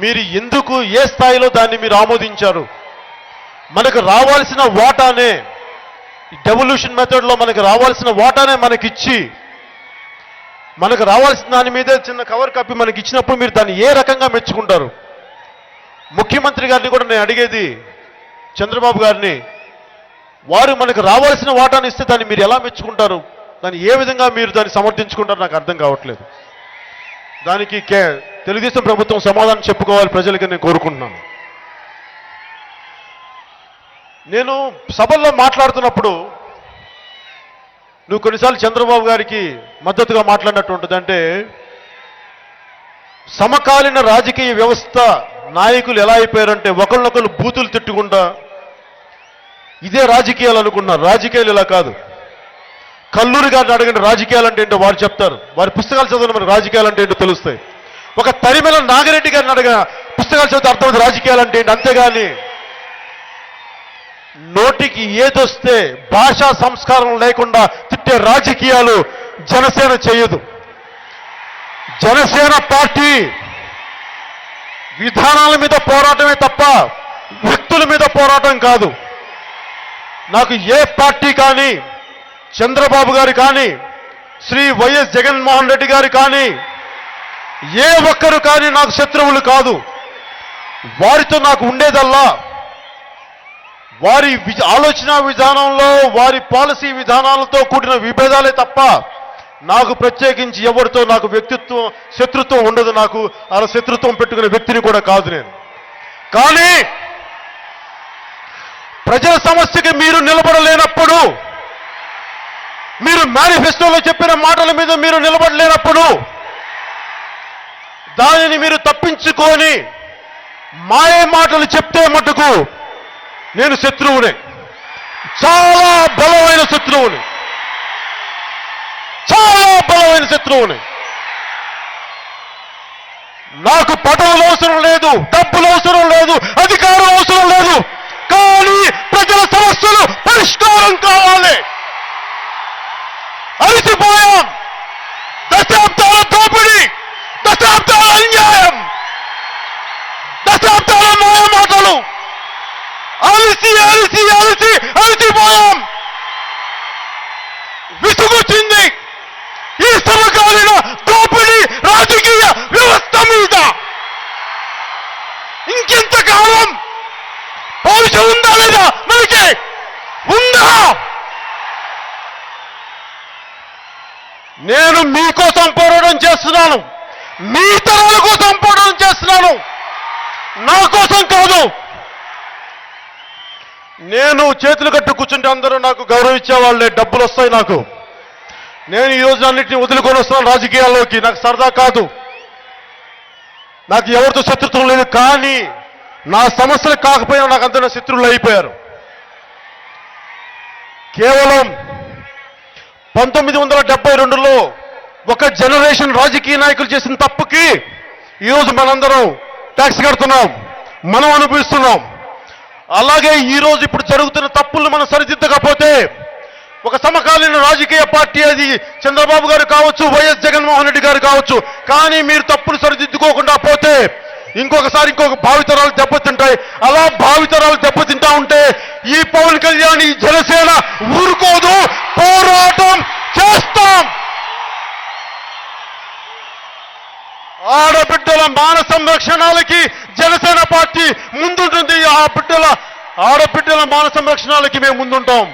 మీరు ఎందుకు ఏ స్థాయిలో దాన్ని మీరు ఆమోదించారు? మనకు రావాల్సిన వాటానే డెవల్యూషన్ మెథడ్లో మనకు రావాల్సిన వాటానే మనకిచ్చి, మనకు రావాల్సిన దాని మీదే చిన్న కవర్ కప్పి మనకి ఇచ్చినప్పుడు మీరు దాన్ని ఏ రకంగా మెచ్చుకుంటారు? ముఖ్యమంత్రి గారిని కూడా నేను అడిగేది, చంద్రబాబు గారిని, వారు మనకు రావాల్సిన వాటాను ఇస్తే దాన్ని మీరు ఎలా మెచ్చుకుంటారు? దాన్ని ఏ విధంగా మీరు దాన్ని సమర్థించుకుంటారు నాకు అర్థం కావట్లేదు. దానికి తెలుగుదేశం ప్రభుత్వం సమాధానం చెప్పుకోవాలి ప్రజలకి నేను కోరుకుంటున్నాను. నేను సభల్లో మాట్లాడుతున్నప్పుడు నువ్వు కొన్నిసార్లు చంద్రబాబు గారికి మద్దతుగా మాట్లాడినట్టు ఉంటుంది. అంటే సమకాలీన రాజకీయ వ్యవస్థ నాయకులు ఎలా అయిపోయారంటే ఒకళ్ళనొకళ్ళు బూతులు తిట్టుకుంటా ఇదే రాజకీయాలు అనుకున్నారు. రాజకీయాలు ఇలా కాదు. కల్లూరి గారిని అడగండి రాజకీయాలు అంటే ఏంటో వారు చెప్తారు. వారి పుస్తకాలు చదివిన మనకు రాజకీయాలు అంటే ఏంటో తెలుస్తాయి. ఒక తరిమెల నాగిరెడ్డి గారిని అడగ పుస్తకాలు చదివితే అర్థమైంది రాజకీయాలు అంటే ఏంటి. అంతేగాని నోటికి ఏదొస్తే భాషా సంస్కారం లేకుండా తిట్టే రాజకీయాలు జనసేన చేయదు. జనసేన పార్టీ విధానాల మీద పోరాటమే తప్ప వ్యక్తుల మీద పోరాటం కాదు. నాకు ఏ పార్టీ కానీ, చంద్రబాబు గారు కానీ, శ్రీ వైఎస్ జగన్మోహన్ రెడ్డి గారు కానీ, ఏ ఒక్కరు కానీ నాకు శత్రువులు కాదు. వారితో నాకు ఉండేదల్లా వారి ఆలోచన విధానంలో, వారి పాలసీ విధానాలతో కూడిన విభేదాలే తప్ప నాకు ప్రత్యేకించి ఎవరితో నాకు శత్రుత్వం ఉండదు. నాకు అలా శత్రుత్వం పెట్టుకునే వ్యక్తిని కూడా కాదు నేను. కానీ ప్రజల సమస్యకి మీరు నిలబడలేనప్పుడు, మీరు మేనిఫెస్టోలో చెప్పిన మాటల మీద మీరు నిలబడలేనప్పుడు, దానిని మీరు తప్పించుకొని మాయ మాటలు చెప్తే మటుకు నేను శత్రువునే, చాలా బలమైన శత్రువుని, చాలా బలమైన శత్రువుని. నాకు పదవులు అవసరం లేదు, డబ్బులు అవసరం లేదు, అధికారం అవసరం లేదు. కానీ ప్రజల సమస్యలు పరిష్కారం కావాలి. అలసిపోయాం. దశాబ్దాల దోపిడీ, దశాబ్దాల అన్యాయం, దశాబ్దాల మాయ మాటలు. అలసిపోయాం. విసుగొచ్చింది ఈ సమకాలీన దోపిడీ రాజకీయ వ్యవస్థ మీద. ఇంకెంతకాలం భవిష్యత్తు ఉందా లేదా? మనకి ఉందా? నేను మీకోసం పోరాటం చేస్తున్నాను, మీ తరాల కోసం పోరాటం చేస్తున్నాను, నా కోసం కాదు. నేను చేతులు కట్టు కూర్చుంటే అందరూ నాకు గౌరవం ఇచ్చేవాళ్ళే, డబ్బులు వస్తాయి నాకు. నేను ఈ రోజు అన్నింటినీ వదులుకొని వస్తున్నాను రాజకీయాల్లోకి. నాకు సరదా కాదు, నాకు ఎవరితో శత్రుత్వం లేదు. కానీ నా సమస్యలు కాకపోయినా నాకు అందరూ శత్రువులు అయిపోయారు. కేవలం 1972లో ఒక జనరేషన్ రాజకీయ నాయకులు చేసిన తప్పుకి ఈరోజు మనందరం ట్యాక్స్ కడుతున్నాం, మనం అనుభవిస్తున్నాం. అలాగే ఈరోజు ఇప్పుడు జరుగుతున్న తప్పులను మనం సరిదిద్దకపోతే, ఒక సమకాలీన రాజకీయ పార్టీ అది చంద్రబాబు గారు కావచ్చు, వైఎస్ జగన్మోహన్ రెడ్డి గారు కావచ్చు, కానీ మీరు తప్పులు సరిదిద్దుకోకుండా పోతే ఇంకొకసారి ఇంకొక భావితరాలు దెబ్బతింటాయి. అలా భావితరాలు దెబ్బతింటా ఉంటే ఈ పవన్ కళ్యాణ్, ఈ జనసేన ఊరుకోదు, పోరాటం చేస్తాం. ఆడబిడ్డల మాన సంరక్షణలకి జనసేన పార్టీ ముందుంటుంది. ఆడబిడ్డల మాన సంరక్షణలకి మేము ముందుంటాం.